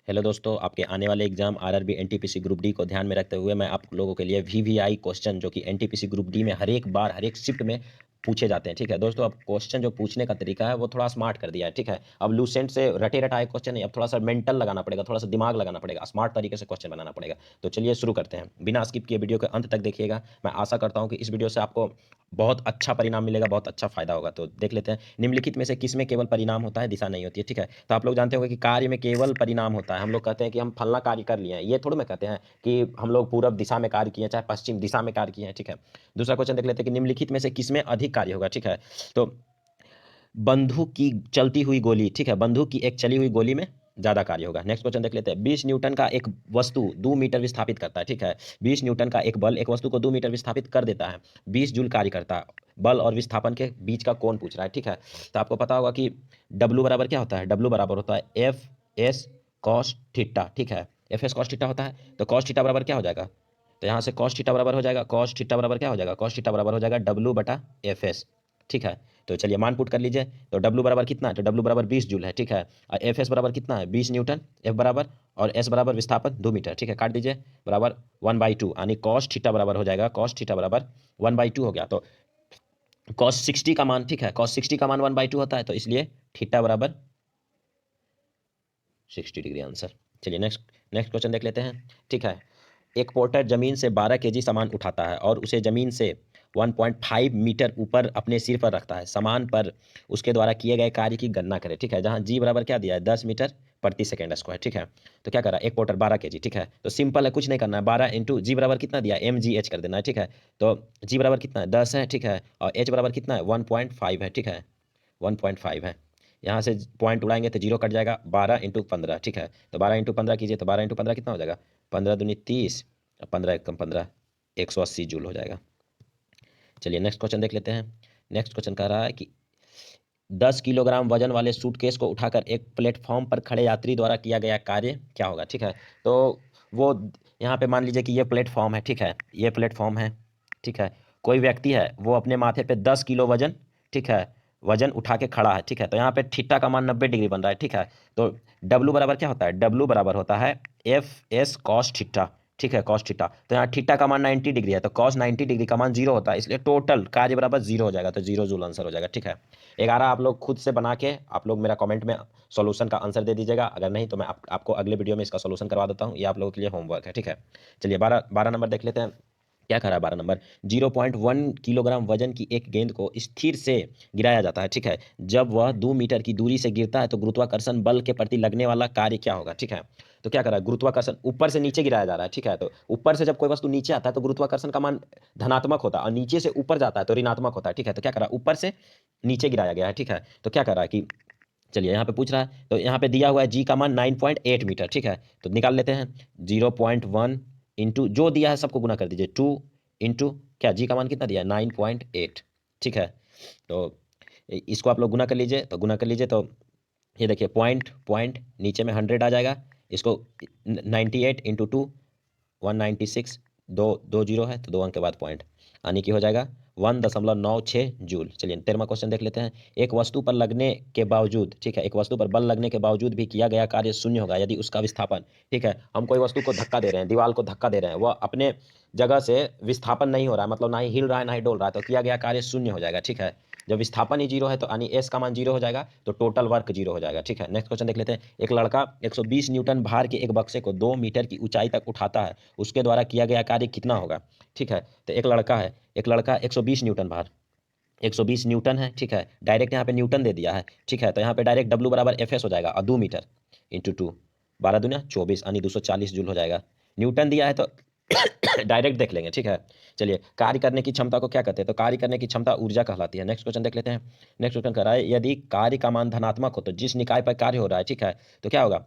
Hello दोस्तों, आपके आने वाले exam RRB NTPC group D को ध्यान में रखते हुए मैं आप लोगों के लिए वीवीआई क्वेश्चन जो कि एनटीपीसी ग्रुप डी में हर एक बार हर एक शिफ्ट में पूछे जाते हैं। ठीक है दोस्तों, अब क्वेश्चन जो पूछने का तरीका है वो थोड़ा स्मार्ट कर दिया है। ठीक है, अब लूसेंट से रटे रटाए क्वेश्चन नहीं, अब थोड़ा सा मेंटल लगाना पड़ेगा, थोड़ा सा दिमाग लगाना पड़ेगा, स्मार्ट तरीके से क्वेश्चन बनाना पड़ेगा। तो चलिए शुरू करते हैं, बिना स्किप किए वीडियो के अंत तक देखिएगा। मैं आशा करता हूँ कि इस वीडियो से आपको बहुत अच्छा परिणाम मिलेगा, बहुत अच्छा फायदा होगा। तो देख लेते हैं, निम्नलिखित में से किस में केवल परिणाम होता है, दिशा नहीं होती है। ठीक है, तो आप लोग जानते होंगे कि कार्य में केवल परिणाम होता है। हम लोग कहते हैं कि हम फलना कार्य कर लिए हैं, ये थोड़ा में कहते हैं कि हम लोग पूरब दिशा में कार्य किए हैं, चाहे पश्चिम दिशा में कार्य किए हैं। ठीक है, दूसरा क्वेश्चन देख लेते हैं कि निम्नलिखित में से किसमें अधिक कार्य होगा। ठीक है, तो बंदूक की चलती हुई गोली, ठीक है, बंदूक की एक चली हुई गोली में ज्यादा कार्य होगा। नेक्स्ट क्वेश्चन देख लेते हैं, 20 न्यूटन का एक वस्तु 2 मीटर विस्थापित करता है। ठीक है, 20 न्यूटन का एक बल एक वस्तु को 2 मीटर विस्थापित कर देता है, 20 जूल कार्य करता है। बल और विस्थापन के बीच का कोण पूछ रहा है। ठीक है, तो आपको पता होगा कि डब्लू बराबर क्या होता है, डब्लू बराबर होता है एफ एस कॉस थीटा। ठीक है, एफ एस कॉस थीटा होता है, तो कॉस थीटा बराबर क्या हो जाएगा, तो यहाँ से कॉस थीटा बराबर हो जाएगा, कॉस थीटा बराबर क्या हो जाएगा, कॉस थीटा बराबर हो जाएगा डब्लू बटा एफ एस। ठीक है, तो चलिए मान पुट कर लीजिए। तो डब्लू बराबर कितना है, तो डब्लू बराबर 20 जूल है। ठीक है, और एफ एस बराबर कितना है, 20 न्यूटन, एफ बराबर और एस बराबर विस्थापन 2 मीटर। ठीक है, काट दीजिए, बराबर 1/2, यानी कॉस थीटा बराबर हो जाएगा, कॉस थीटा बराबर 1/2 हो गया। तो कॉस 60 का मान, ठीक है, कॉस 60 का मान 1/2 होता है, तो इसलिए थीटा बराबर 60 डिग्री आंसर। चलिए नेक्स्ट नेक्स्ट क्वेश्चन देख लेते हैं। ठीक है, एक पोर्टर जमीन से 12 केजी सामान उठाता है और उसे जमीन से 1.5 मीटर ऊपर अपने सिर पर रखता है। सामान पर उसके द्वारा किए गए कार्य की गणना करें। ठीक है, जहां जी बराबर क्या दिया है, 10 मीटर प्रति सेकेंड स्क्वायर। ठीक है, तो क्या करा, एक पोर्टर 12 केजी। ठीक है, तो सिंपल है, कुछ नहीं करना है, 12 इंटू जी बराबर कितना दिया, एम जी एच कर देना है। ठीक है, तो जी बराबर कितना है, 10 है। ठीक है, और एच बराबर कितना है, 1.5 है। ठीक है, 1.5 है। यहाँ से पॉइंट उड़ाएंगे तो जीरो कट जाएगा, 12 × 15। ठीक है, तो 12 × 15 कीजिए, तो 12 × 15 कितना हो जाएगा, 15 दूनी 30, 15 एकम 15, 180 जूल हो जाएगा। चलिए नेक्स्ट क्वेश्चन देख लेते हैं। नेक्स्ट क्वेश्चन कह रहा है कि 10 किलोग्राम वजन वाले सूटकेस को उठाकर एक प्लेटफॉर्म पर खड़े यात्री द्वारा किया गया कार्य क्या होगा। ठीक है, तो वो यहाँ पे मान लीजिए कि ये प्लेटफॉर्म है। ठीक है, ये प्लेटफॉर्म है। ठीक है, कोई व्यक्ति है, वो अपने माथे पे 10 किलो वजन, ठीक है, वजन उठा के खड़ा है। ठीक है, तो यहाँ पे थीटा का मान 90 डिग्री बन रहा है। ठीक है, तो डब्लू बराबर क्या होता है, डब्लू बराबर होता है एफ एस कॉस थीटा। ठीक है, कॉस थीटा, तो यहाँ थीटा का मान 90 डिग्री है, तो कॉस 90 डिग्री का मान जीरो होता है, इसलिए टोटल कार्य बराबर जीरो हो जाएगा, तो जीरो जूल आंसर हो जाएगा। ठीक है, 11 आप लोग खुद से बना के आप लोग मेरा कमेंट में सॉल्यूशन का आंसर दे दीजिएगा, अगर नहीं तो मैं आपको अगले वीडियो में इसका सॉल्यूशन करवा देता हूँ, ये आप लोगों के लिए होमवर्क है। ठीक है, चलिए 12 नंबर देख लेते हैं। क्या कह रहा है 12 नंबर, 0.1 किलोग्राम वजन की एक गेंद को स्थिर से गिराया जाता है। ठीक है, जब वह 2 मीटर की दूरी से गिरता है तो गुरुत्वाकर्षण बल के प्रति लगने वाला कार्य क्या होगा। ठीक है, तो क्या कर रहा है, गुरुत्वाकर्षण ऊपर से नीचे गिराया जा रहा है। ठीक है, तो ऊपर से जब कोई वस्तु नीचे आता है तो गुरुत्वाकर्षण का मान धनात्मक होता है, और नीचे से ऊपर जाता है तो ऋणात्मक होता है। ठीक है, तो क्या कर रहा है, ऊपर से नीचे गिराया गया है। ठीक है, तो क्या कर रहा है कि चलिए यहाँ पे पूछ रहा है, तो यहाँ पे दिया हुआ है जी का मान 9.8 मीटर। ठीक है, तो निकाल लेते हैं, 0.1 इंटू जो दिया है सबको गुना कर दीजिए, 2 इंटू क्या, जी का मान कितना दिया है, 9.8। ठीक है, तो इसको आप लोग गुना कर लीजिए, तो गुना कर लीजिए, तो ये देखिए पॉइंट पॉइंट नीचे में 100 आ जाएगा, इसको 98 इंटू 2 196, दो दो जीरो है तो दो अंक के बाद पॉइंट, यानी कि हो जाएगा 1.96 जूल। चलिए 13वां क्वेश्चन देख लेते हैं। एक वस्तु पर लगने के बावजूद, ठीक है, एक वस्तु पर बल लगने के बावजूद भी किया गया कार्य शून्य होगा यदि उसका विस्थापन, ठीक है, हम कोई वस्तु को धक्का दे रहे हैं, दीवार को धक्का दे रहे हैं, वह अपने जगह से विस्थापन नहीं हो रहा है, मतलब ना ही हिल रहा है ना ही डोल रहा है, तो किया गया कार्य शून्य हो जाएगा। ठीक है, जब विस्थापन ही जीरो है तो यानी एस का मान जीरो हो जाएगा, तो टोटल वर्क जीरो हो जाएगा। ठीक है, नेक्स्ट क्वेश्चन देख लेते हैं। एक लड़का 120 न्यूटन भार के एक बक्से को 2 मीटर की ऊंचाई तक उठाता है, उसके द्वारा किया गया कार्य कितना होगा। ठीक है, तो एक लड़का 120 न्यूटन भार, 120 न्यूटन है। ठीक है, डायरेक्ट यहाँ पे न्यूटन दे दिया है। ठीक है, तो यहाँ पे डायरेक्ट डब्ल्यू बराबर एफ एस हो जाएगा, और 2 मीटर इंटू 2, 12 दूना 24, यानी 240 जूल हो जाएगा। न्यूटन दिया है तो डायरेक्ट देख लेंगे। ठीक है, चलिए कार्य करने की क्षमता को क्या कहते हैं, तो कार्य करने की क्षमता ऊर्जा कहलाती है। नेक्स्ट क्वेश्चन देख लेते हैं। नेक्स्ट क्वेश्चन कह रहा है, यदि कार्य का मान धनात्मक हो तो जिस निकाय पर कार्य हो रहा है, ठीक है, तो क्या होगा,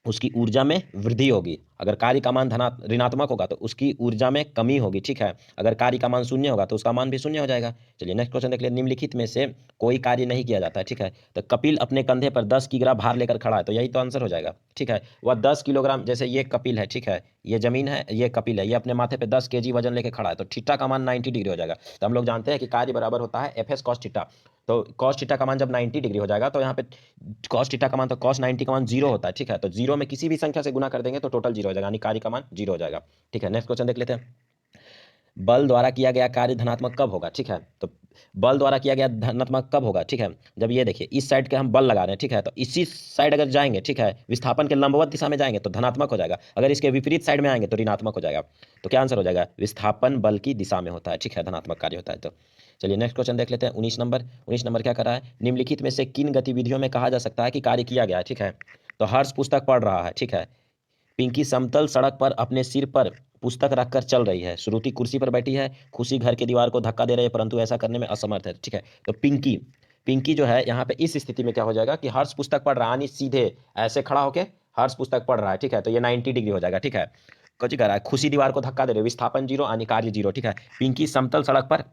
उसकी ऊर्जा में वृद्धि होगी। अगर कार्य का मान धना ऋणात्मक होगा तो उसकी ऊर्जा में कमी होगी। ठीक है, अगर कार्य का मान शून्य होगा तो उसका मान भी शून्य हो जाएगा। चलिए नेक्स्ट क्वेश्चन देख लिए। निम्नलिखित में से कोई कार्य नहीं किया जाता है। ठीक है, तो कपिल अपने कंधे पर 10 किलोग्राम भार लेकर खड़ा है, तो यही तो आंसर हो जाएगा। ठीक है, वह 10 किलोग्राम, जैसे ये कपिल है, ठीक है, ये जमीन है, ये कपिल है, ये अपने माथे पे 10 केजी वजन लेकर खड़ा है, तो थीटा का मान 90 डिग्री हो जाएगा। तो हम लोग जानते हैं कि कार्य बराबर होता है एफ एस कॉस थीटा। तो कॉस थीटा का मान जब 90 डिग्री हो जाएगा तो यहाँ पे कॉस थीटा का मान तो कॉस 90 का मान 0 होता है, ठीक है। तो 0 में किसी भी संख्या से गुना कर देंगे तो टोटल 0 हो जाएगा, यानी कार्य का मान 0 हो जाएगा, ठीक है। नेक्स्ट क्वेश्चन देख लेते हैं। बल द्वारा किया गया कार्य धनात्मक कब होगा, ठीक है। तो बल द्वारा किया गया धनात्मक कब होगा, ठीक है। जब ये देखिए इस साइड के हम बल लगा रहे हैं, ठीक है, तो इसी साइड अगर जाएंगे, ठीक है, विस्थापन के लंबवत दिशा में जाएंगे तो धनात्मक हो जाएगा, अगर इसके विपरीत साइड में आएंगे तो ऋणात्मक हो जाएगा। तो क्या आंसर हो जाएगा, विस्थापन बल की दिशा में होता है, ठीक है, धनात्मक कार्य होता है। तो चलिए नेक्स्ट क्वेश्चन देख लेते हैं। 19 नंबर क्या कर रहा है, निम्नलिखित में से किन गतिविधियों में कहा जा सकता है कि कार्य किया गया है, ठीक है। तो हर्ष पुस्तक पढ़ रहा है, ठीक है। पिंकी समतल सड़क पर अपने सिर पर पुस्तक रखकर चल रही है। श्रुति कुर्सी पर बैठी है। खुशी घर की दीवार को धक्का दे रही है परंतु ऐसा करने में असमर्थ है, ठीक है। तो पिंकी पिंकी जो है यहाँ पे इस स्थिति में क्या हो जाएगा कि हर्ष पुस्तक पढ़ रहा है, यानी सीधे ऐसे खड़ा होके हर्ष पुस्तक पढ़ रहा है, ठीक है। तो ये 90 डिग्री हो जाएगा, ठीक है। कुछ कर रहा है, खुशी दीवार को धक्का दे रही है, विस्थापन 0 यानी कार्य 0, ठीक है। पिंकी समतल सड़क पर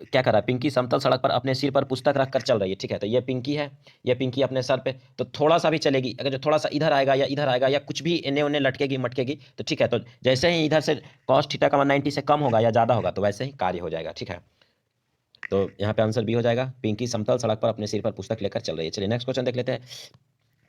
क्या कर रहा है, पिंकी समतल सड़क पर अपने सिर पर पुस्तक रखकर चल रही है, ठीक है। तो ये पिंकी है, ये पिंकी अपने सर पे तो थोड़ा सा भी चलेगी, अगर जो थोड़ा सा इधर आएगा या इधर आएगा या कुछ भी इन्हें उन्हें लटकेगी मटकेगी तो ठीक है। तो जैसे ही इधर से कॉस थीटा का मान 90 से कम होगा या ज़्यादा होगा तो वैसे ही कार्य हो जाएगा, ठीक है। तो यहाँ पे आंसर बी हो जाएगा, पिंकी समतल सड़क पर अपने सिर पर पुस्तक लेकर चल रही है। चलिए नेक्स्ट क्वेश्चन देख लेते हैं।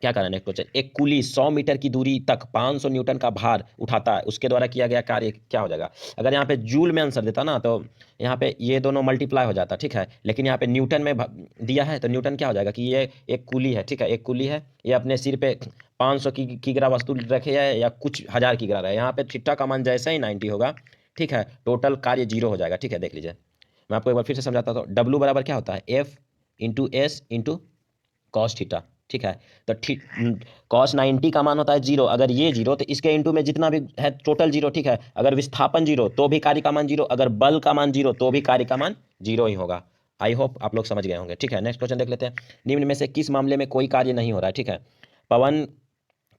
क्या करना है नेक्स्ट क्वेश्चन, एक कुली 100 मीटर की दूरी तक 500 न्यूटन का भार उठाता है, उसके द्वारा किया गया कार्य क्या हो जाएगा। अगर यहाँ पे जूल में आंसर देता ना तो यहाँ पे ये दोनों मल्टीप्लाई हो जाता, ठीक है। लेकिन यहाँ पे न्यूटन में दिया है तो न्यूटन क्या हो जाएगा कि ये एक कुली है, ठीक है, एक कुली है, ये अपने सिर पे 500 की किग्रा वस्तु रखे है या कुछ हजार किग्रा रहे, यहाँ पे थीटा का मान जैसे ही 90 होगा, ठीक है, टोटल कार्य 0 हो जाएगा, ठीक है। देख लीजिए मैं आपको एक बार फिर से समझाता हूँ। डब्ल्यू बराबर क्या होता है, F into S into cos theta, ठीक है। तो कॉस 90 का मान होता है 0, अगर ये 0 तो इसके इंटू में जितना भी है टोटल 0, ठीक है। अगर विस्थापन 0 तो भी कार्य का मान 0, अगर बल का मान 0 तो भी कार्य का मान 0 ही होगा। आई होप आप लोग समझ गए होंगे, ठीक है। नेक्स्ट क्वेश्चन देख लेते हैं। निम्न में से किस मामले में कोई कार्य नहीं हो रहा है, ठीक है। पवन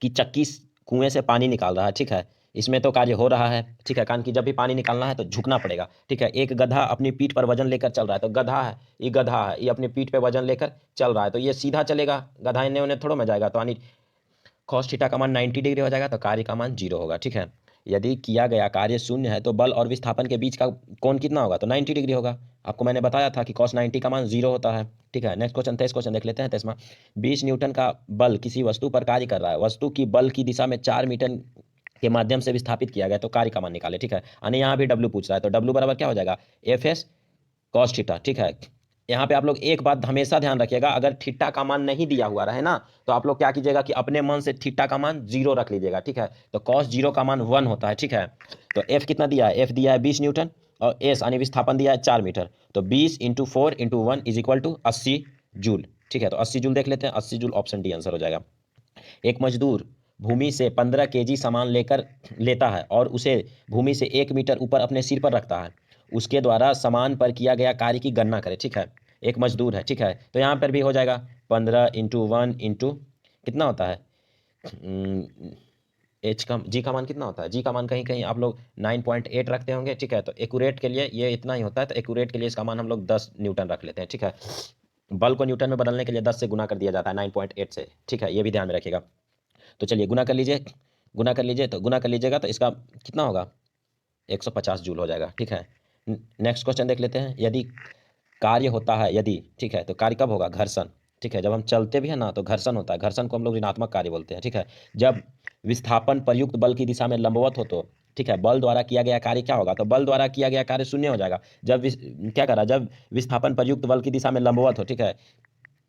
की चक्की कुएं से पानी निकाल रहा है, ठीक है, इसमें तो कार्य हो रहा है, ठीक है, कारण कि जब भी पानी निकालना है तो झुकना पड़ेगा, ठीक है। एक गधा अपनी पीठ पर वजन लेकर चल रहा है, तो गधा है, ये अपनी पीठ पे वजन लेकर चल रहा है, तो ये सीधा चलेगा, गधा इन्हें उन्हें थोड़ा में जाएगा, तो यानी कॉस थीटा का मान 90 डिग्री हो जाएगा, तो कार्य का मान 0 होगा, ठीक है। यदि किया गया कार्य शून्य है तो बल और विस्थापन के बीच का कोण कितना होगा, तो 90 डिग्री होगा। आपको मैंने बताया था कि कॉस 90 का मान 0 होता है, ठीक है। नेक्स्ट क्वेश्चन 23 क्वेश्चन देख लेते हैं। 23वां, 20 न्यूटन का बल किसी वस्तु पर कार्य कर रहा है, वस्तु की बल की दिशा में 4 मीटर के माध्यम से विस्थापित किया गया, तो कार्य का मान निकाले, ठीक है। यानी यहाँ भी डब्ल्यू पूछ रहा है, तो डब्ल्यू बराबर क्या हो जाएगा, एफ एस कॉस थीटा, ठीक है। यहाँ पे आप लोग एक बात हमेशा ध्यान रखिएगा, अगर थीटा का मान नहीं दिया हुआ रहे ना तो आप लोग क्या कीजिएगा कि अपने मन से थीटा का मान 0 रख लीजिएगा, ठीक है। तो कॉस 0 का मान 1 होता है, ठीक है। तो एफ कितना दिया है, एफ दिया है 20 न्यूटन और एस यानी विस्थापन दिया है 4 मीटर, तो 20 into 4 into 1 is equal to 80 joule, ठीक है। तो 80 जूल देख लेते हैं, 80 जूल ऑप्शन डी आंसर हो जाएगा। एक मजदूर भूमि से 15 केजी सामान लेता है और उसे भूमि से 1 मीटर ऊपर अपने सिर पर रखता है, उसके द्वारा सामान पर किया गया कार्य की गणना करें, ठीक है। एक मजदूर है, ठीक है, तो यहाँ पर भी हो जाएगा 15 इंटू 1 इंटू कितना होता है, एच का जी का मान कितना होता है, जी का मान कहीं कहीं आप लोग 9.8 रखते होंगे, ठीक है। तो एक्यूरेट के लिए ये इतना ही होता है, तो एक्यूरेट के लिए इसका मान हम लोग 10 न्यूटन रख लेते हैं, ठीक है। बल को न्यूटन में बदलने के लिए 10 से गुना कर दिया जाता है 9.8 से, ठीक है, ये भी ध्यान में रखिएगा। तो चलिए गुना कर लीजिए, तो गुना कर लीजिएगा तो इसका कितना होगा, 150 जूल हो जाएगा, ठीक है। नेक्स्ट क्वेश्चन देख लेते हैं। यदि कार्य होता है, यदि, ठीक है, तो कार्य कब होगा, घर्षण, ठीक है, जब हम चलते भी हैं ना तो घर्षण होता है, घर्षण को हम लोग ऋणात्मक कार्य बोलते हैं, ठीक है। जब विस्थापन प्रयुक्त बल की दिशा में लंबवत हो तो, ठीक है, बल द्वारा किया गया कार्य क्या होगा, तो बल द्वारा किया गया कार्य शून्य हो जाएगा। जब क्या करा, जब विस्थापन प्रयुक्त बल की दिशा में लंबवत हो, ठीक है,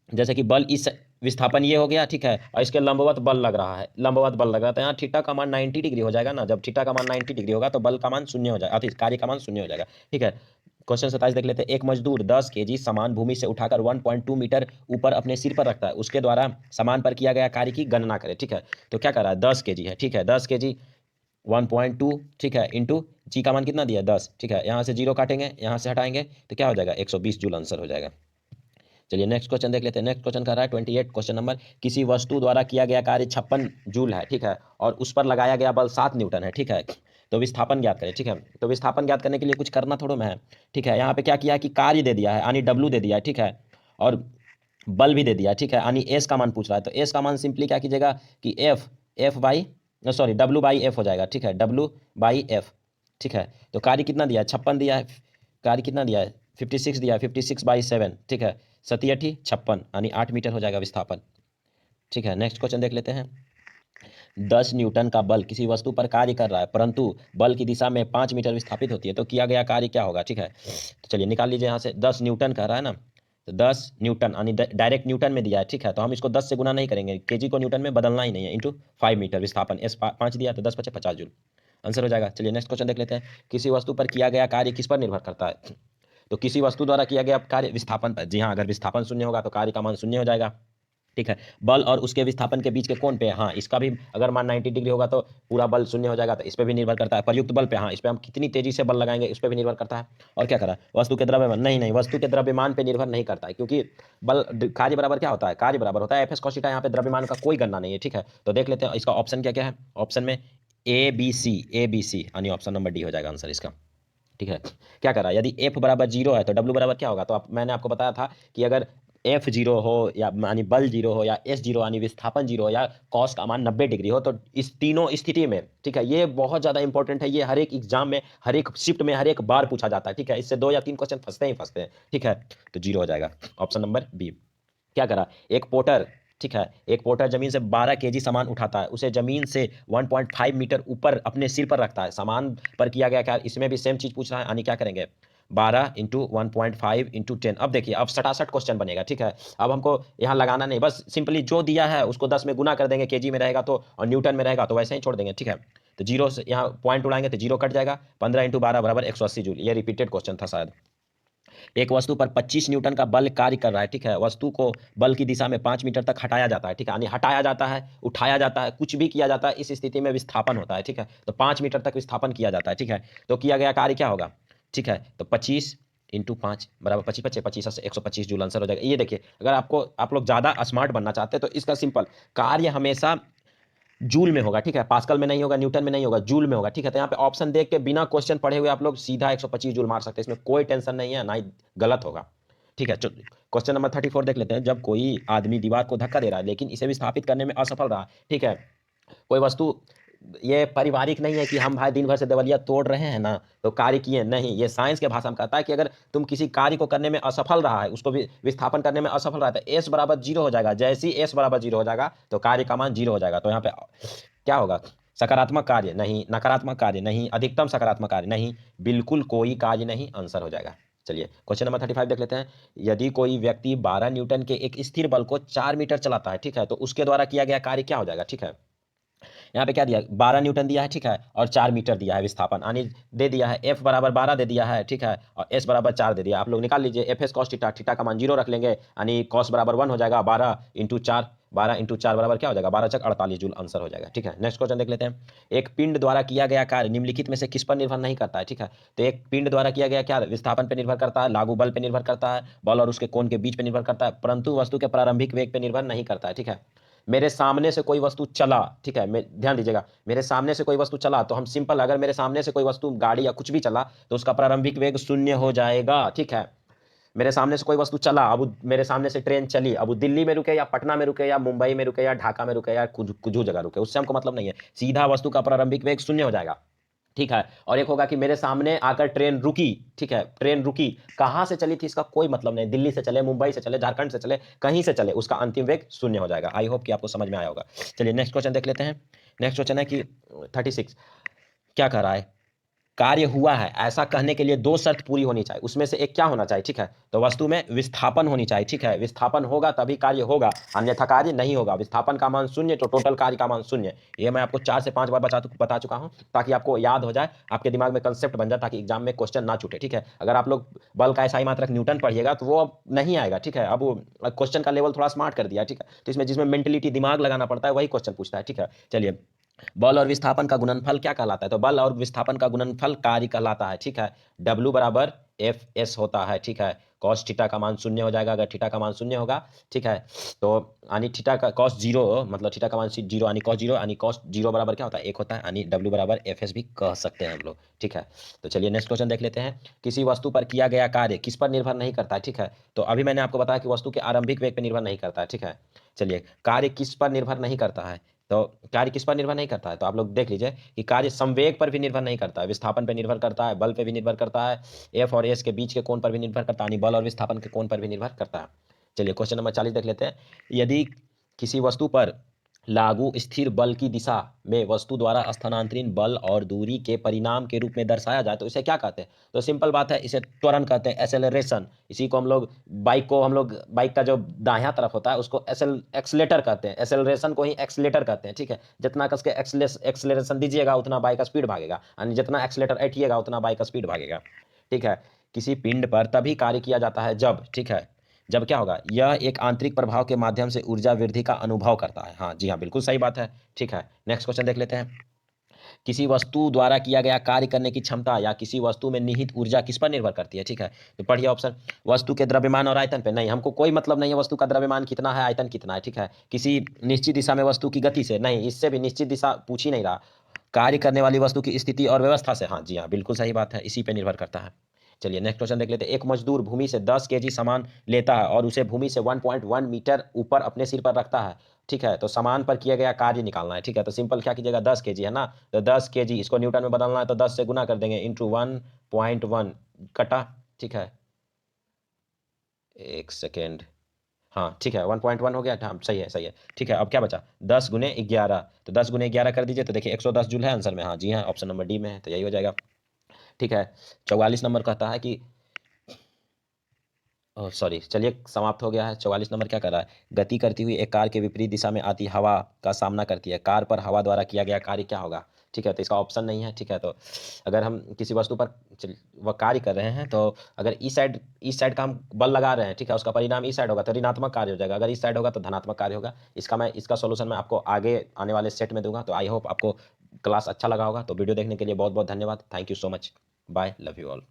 जैसे कि बल इस विस्थापन ये हो गया, ठीक है, और इसके लंबवत बल लग रहा है, लंबवत बल लग रहा है, तो यहाँ थीटा का मान 90 डिग्री हो जाएगा ना, जब थीटा का मान 90 डिग्री होगा तो बल का मान शून्य हो जाएगा, कार्य का मान शून्य हो जाएगा, ठीक है। क्वेश्चन 27 देख लेते हैं। एक मजदूर 10 केजी सामान भूमि से उठाकर 1.2 मीटर ऊपर अपने सिर पर रखता है, उसके द्वारा सामान पर किया गया कार्य की गणना करें, ठीक है। तो क्या कर रहा है, 10 केजी है, ठीक है, 10 केजी 1.2, ठीक है, इंटू जी का मान कितना दिया है 10, ठीक है, यहाँ से 0 काटेंगे, यहाँ से हटाएंगे तो क्या हो जाएगा, 120 जूल आंसर हो जाएगा। चलिए नेक्स्ट क्वेश्चन देख लेते हैं। नेक्स्ट क्वेश्चन कर रहा है 28 क्वेश्चन नंबर, किसी वस्तु द्वारा किया गया कार्य 56 जूल है, ठीक है, और उस पर लगाया गया बल 7 न्यूटन है, ठीक है। तो विस्थापन ज्ञात करें, ठीक है। तो विस्थापन ज्ञात करने के लिए कुछ करना थोड़ा में है, ठीक है। यहाँ पे क्या किया है कि कार्य दे दिया है यानी डब्ल्यू दे दिया है, ठीक है, और बल भी दे दिया है, ठीक है, यानी एस का मान पूछ रहा है, तो एस का मान सिंपली क्या कीजिएगा कि F by sorry W by F हो जाएगा, ठीक है, डब्ल्यू बाई एफ, ठीक है। तो कार्य कितना दिया है, 56 दिया है, कार्य कितना दिया है 56 दिया है, 56/7, ठीक है, 7 56 यानी 8 मीटर हो जाएगा विस्थापन। ठीक है, नेक्स्ट क्वेश्चन देख लेते हैं। 10 न्यूटन का बल किसी वस्तु पर कार्य कर रहा है, परंतु बल की दिशा में 5 मीटर विस्थापित होती है, तो किया गया कार्य क्या होगा? ठीक है, तो चलिए निकाल लीजिए यहाँ से। 10 न्यूटन कह रहा है ना, तो 10 न्यूटन यानी डायरेक्ट न्यूटन में दिया है, ठीक है, तो हम इसको 10 से गुना नहीं करेंगे, केजी को न्यूटन में बदलना ही नहीं है, इंटू 5 मीटर विस्थापन, एस 5 दिया तो 10 × 50 जूल आंसर हो जाएगा। चलिए नेक्स्ट क्वेश्चन देख लेते हैं। किसी वस्तु पर किया गया कार्य किस पर निर्भर करता है? तो किसी वस्तु द्वारा किया गया कार्य विस्थापन पर। जी हाँ, अगर विस्थापन शून्य होगा तो कार्य का मान शून्य हो जाएगा। ठीक है, बल और उसके विस्थापन के बीच के कोण पे, हाँ इसका भी अगर मान 90 डिग्री होगा तो पूरा बल शून्य हो जाएगा, तो इस पे भी निर्भर करता है। प्रयुक्त बल पे, हाँ इस पे हम कितनी तेजी से बल लगाएंगे इस पे भी निर्भर करता है। और क्या करा, वस्तु के द्रव्यमान, नहीं नहीं वस्तु के द्रव्यमान पे निर्भर नहीं करता है, क्योंकि बल कार्य बराबर क्या होता है, कार्य बराबर होता है एफ एस कॉस थीटा। यहाँ पे द्रव्यमान का कोई गणना नहीं है। ठीक है, तो देख लेते हैं इसका ऑप्शन क्या क्या है। ऑप्शन में ए बी सी यानी ऑप्शन नंबर डी हो जाएगा आंसर इसका। ठीक है, क्या करा, यदि एफ बराबर 0 है तो डब्ल्यू बराबर क्या होगा, तो मैंने आपको बताया था कि अगर एफ 0 हो या यानी बल 0 हो या एस 0 यानी विस्थापन 0 हो या कॉस का मान 90 डिग्री हो, तो इस तीनों स्थिति में, ठीक है, ये बहुत ज्यादा इंपॉर्टेंट है, ये हर एक एग्जाम में हर एक शिफ्ट में हर एक बार पूछा जाता है। ठीक है, इससे 2 या 3 क्वेश्चन फंसते ही फंसते हैं। ठीक है, तो 0 हो जाएगा ऑप्शन नंबर बी। क्या करा, एक पोर्टर, ठीक है, एक पोर्टर जमीन से 12 केजी सामान उठाता है, उसे जमीन से 1.5 मीटर ऊपर अपने सिर पर रखता है। सामान पर किया गया क्या, इसमें भी सेम चीज पूछ रहा है, यानी क्या करेंगे 12 × 1.5 × 10। अब देखिए, अब सटासट क्वेश्चन बनेगा। ठीक है, अब हमको यहाँ लगाना नहीं, बस सिंपली जो दिया है उसको 10 में गुना कर देंगे, केजी में रहेगा तो और न्यूटन में रहेगा तो वैसे ही छोड़ देंगे। ठीक है, तो 0 से यहाँ पॉइंट उड़ाएंगे तो 0 कट जाएगा। 15 × 12 बराबर 180 जूल। ये रिपीटेड क्वेश्चन था शायद। एक वस्तु पर 25 न्यूटन का बल कार्य कर रहा है। ठीक है, वस्तु को बल की दिशा में 5 मीटर तक हटाया जाता है। ठीक है, यानी हटाया जाता है, उठाया जाता है, कुछ भी किया जाता है, इस स्थिति में विस्थापन होता है। ठीक है, तो 5 मीटर तक विस्थापन किया जाता है। ठीक है, तो किया गया कार्य क्या होगा? ठीक है, तो 25 × 5 बराबर 25 25 25 से 125 जूल आंसर हो जाएगा। ये देखिए, अगर आप लोग ज्यादा स्मार्ट बनना चाहते हैं तो इसका सिंपल कार्य हमेशा जूल में होगा। ठीक है, पास्कल में नहीं होगा, न्यूटन में नहीं होगा, जूल में होगा। ठीक है, तो यहाँ पे ऑप्शन देख के बिना क्वेश्चन पढ़े हुए आप लोग सीधा 125 जूल मार सकते हैं, इसमें कोई टेंशन नहीं है, ना ही गलत होगा। ठीक है, क्वेश्चन नंबर 34 देख लेते हैं। जब कोई आदमी दीवार को धक्का दे रहा है लेकिन इसे विस्थापित करने में असफल रहा, ठीक है, कोई वस्तु, ये पारिवारिक नहीं है कि हम भाई दिन भर से देवलिया तोड़ रहे हैं ना तो कार्य किए, नहीं, ये साइंस के भाषा में कहता है कि अगर तुम किसी कार्य को करने में असफल रहा है, उसको भी विस्थापन करने में असफल रहा है, तो एस बराबर 0 हो जाएगा। जैसे ही एस बराबर 0 हो जाएगा तो कार्य का मान 0 हो जाएगा। तो यहाँ पे क्या होगा, सकारात्मक कार्य नहीं, नकारात्मक कार्य नहीं, अधिकतम सकारात्मक कार्य नहीं, बिल्कुल कोई कार्य नहीं, आंसर हो जाएगा। चलिए क्वेश्चन नंबर 35 देख लेते हैं। यदि कोई व्यक्ति 12 न्यूटन के एक स्थिर बल को 4 मीटर चलाता है, ठीक है, तो उसके द्वारा किया गया कार्य क्या हो जाएगा? ठीक है, यहाँ पे क्या दिया, 12 न्यूटन दिया है, ठीक है, और 4 मीटर दिया है विस्थापन, यानी दे दिया है एफ बराबर 12 दे दिया है, ठीक है, और एस बराबर 4 दे दिया। आप लोग निकाल लीजिए F S cos theta, theta का मान 0 रख लेंगे, यानी कॉस बराबर 1 हो जाएगा। 12 × 4, 12 × 4 बराबर क्या हो जाएगा, 12 × 48 जूल आंसर हो जाएगा। ठीक है, नेक्स्ट क्वेश्चन देख लेते हैं। एक पिंड द्वारा किया गया कार्य निम्नलिखित में से किस पर निर्भर नहीं करता है? ठीक है, तो एक पिंड द्वारा किया गया क्या विस्थापन पर निर्भर करता है, लागू बल पर निर्भर करता है, बल और उसके कोण के बीच पर निर्भर करता है, परंतु वस्तु के प्रारंभिक वेग पर निर्भर नहीं करता है। ठीक है, मेरे सामने से कोई वस्तु चला, ठीक है, मैं ध्यान दीजिएगा, मेरे सामने से कोई वस्तु चला तो हम सिंपल, अगर मेरे सामने से कोई वस्तु गाड़ी या कुछ भी चला तो उसका प्रारंभिक वेग 0 हो जाएगा। ठीक है, मेरे सामने से कोई वस्तु चला, अब मेरे सामने से ट्रेन चली, अब वो दिल्ली में रुके या पटना में रुके या मुंबई में रुके या ढाका में रुके या कुछ जगह रुके, उससे हमको मतलब नहीं है, सीधा वस्तु का प्रारंभिक वेग 0 हो जाएगा। ठीक है, और एक होगा कि मेरे सामने आकर ट्रेन रुकी, ठीक है, ट्रेन रुकी, कहां से चली थी इसका कोई मतलब नहीं, दिल्ली से चले, मुंबई से चले, झारखंड से चले, कहीं से चले, उसका अंतिम वेग 0 हो जाएगा। आई होप कि आपको समझ में आया होगा। चलिए नेक्स्ट क्वेश्चन देख लेते हैं। नेक्स्ट क्वेश्चन है कि 36 क्या कह रहा है, कार्य हुआ है ऐसा कहने के लिए 2 शर्त पूरी होनी चाहिए, उसमें से एक क्या होना चाहिए? ठीक है, तो वस्तु में विस्थापन होनी चाहिए। ठीक है, विस्थापन होगा तभी कार्य होगा, अन्यथा कार्य नहीं होगा। विस्थापन का मान 0 तो टोटल कार्य का मान 0। ये मैं आपको 4 से 5 बार बता चुका हूं ताकि आपको याद हो जाए, आपके दिमाग में कंसेप्ट बन जाए, ताकि एग्जाम में क्वेश्चन ना छूटे। ठीक है, अगर आप लोग बल का SI मात्रक न्यूटन पढ़िएगा तो वो अब नहीं आएगा। ठीक है, अब क्वेश्चन का लेवल थोड़ा स्मार्ट कर दिया। ठीक है, तो इसमें जिसमें मेंटलिटी दिमाग लगाना पड़ता है वही क्वेश्चन पूछता है। ठीक है, चलिए, बल और विस्थापन का गुणनफल क्या कहलाता है? तो बल और विस्थापन का गुणनफल कार्य कहलाता है। ठीक है, W बराबर एफ एस होता है। ठीक है, कॉस थीटा का मान 0 हो जाएगा अगर थीटा का मान 0 होगा। ठीक है, तो यानी थीटा का कॉस 0 मतलब थीटा का मान 0 यानी कॉस 0, यानी कॉस 0 बराबर क्या होता है, 1 होता है, यानी W बराबर एफ एस भी कह सकते हैं हम लोग। ठीक है, तो चलिए नेक्स्ट क्वेश्चन देख लेते हैं। किसी वस्तु पर किया गया कार्य किस पर निर्भर नहीं करता है? ठीक है, तो अभी मैंने आपको बताया कि वस्तु के आरंभिक वेग पर निर्भर नहीं करता है। ठीक है, चलिए, कार्य किस पर निर्भर नहीं करता है? तो कार्य किस पर निर्भर नहीं करता है, तो आप लोग देख लीजिए कि कार्य संवेग पर भी निर्भर नहीं करता है, विस्थापन पर निर्भर करता है, बल पे भी निर्भर करता है, एफ और एस के बीच के कोण पर भी निर्भर करता है, यानी बल और विस्थापन के कोण पर भी निर्भर करता है। चलिए क्वेश्चन नंबर 40 देख लेते हैं। यदि किसी वस्तु पर लागू स्थिर बल की दिशा में वस्तु द्वारा स्थानांतरित बल और दूरी के परिणाम के रूप में दर्शाया जाए तो इसे क्या कहते हैं? तो सिंपल बात है, इसे त्वरण कहते हैं, एक्सेलरेशन। इसी को हम लोग बाइक का जो दाहिना तरफ होता है उसको एक्सलेटर कहते हैं, एक्सेलरेशन को ही एक्सलेटर कहते हैं, ठीक है। जितना कस के एक्सलेरेशन दीजिएगा उतना बाइक का स्पीड भागेगा, यानी जितना एक्सलेटर ऐठिएगा उतना बाइक का स्पीड भागेगा, ठीक है। किसी पिंड पर तभी कार्य किया जाता है जब, ठीक है, जब क्या होगा, यह एक आंतरिक प्रभाव के माध्यम से ऊर्जा वृद्धि का अनुभव करता है। हाँ जी हाँ, बिल्कुल सही बात है, ठीक है। नेक्स्ट क्वेश्चन देख लेते हैं। किसी वस्तु द्वारा किया गया कार्य करने की क्षमता या किसी वस्तु में निहित ऊर्जा किस पर निर्भर करती है, ठीक है। तो पढ़िए ऑप्शन। वस्तु के द्रव्यमान और आयतन पे नहीं, हमको कोई मतलब नहीं है वस्तु का द्रव्यमान कितना है, आयतन कितना है, ठीक है। किसी निश्चित दिशा में वस्तु की गति से नहीं, इससे भी निश्चित दिशा पूछ ही नहीं रहा। कार्य करने वाली वस्तु की स्थिति और व्यवस्था से, हाँ जी हाँ, बिल्कुल सही बात है, इसी पे निर्भर करता है। चलिए नेक्स्ट क्वेश्चन देख लेते हैं। एक मजदूर भूमि से 10 केजी सामान लेता है और उसे भूमि से 1.1 मीटर ऊपर अपने सिर पर रखता है, ठीक है। तो सामान पर किया गया कार्य निकालना है, ठीक है। तो सिंपल क्या कीजिएगा, 10 केजी है ना, तो 10 केजी इसको न्यूटन में बदलना है तो 10 से गुना कर देंगे, इंटू 1.1 कटा, ठीक है। एक सेकेंड, हाँ ठीक है, 1.1 हो गया, हाँ सही है सही है, ठीक है। अब क्या बचा, 10 गुने 11, तो 10 गुने 11 कर दीजिए, तो देखिए 110 जूल है आंसर में, हाँ जी हाँ, ऑप्शन नंबर डी में है, तो यही हो जाएगा, ठीक है। 44 नंबर कहता है कि, सॉरी, चलिए समाप्त हो गया है। 44 नंबर क्या कर रहा है, गति करती हुई एक कार के विपरीत दिशा में आती हवा का सामना करती है, कार पर हवा द्वारा किया गया कार्य क्या होगा, ठीक है। तो इसका ऑप्शन नहीं है, ठीक है। तो अगर हम किसी वस्तु पर वह कार्य कर रहे हैं तो अगर इस साइड का हम बल लगा रहे हैं, ठीक है, उसका परिणाम इस साइड होगा तो ऋणात्मक कार्य हो जाएगा, अगर इस साइड होगा तो धनात्मक कार्य होगा। इसका सोल्यूशन मैं आपको आगे आने वाले सेट में दूंगा। तो आई होप आपको क्लास अच्छा लगा होगा। तो वीडियो देखने के लिए बहुत बहुत धन्यवाद, thank you so much, bye, love you all.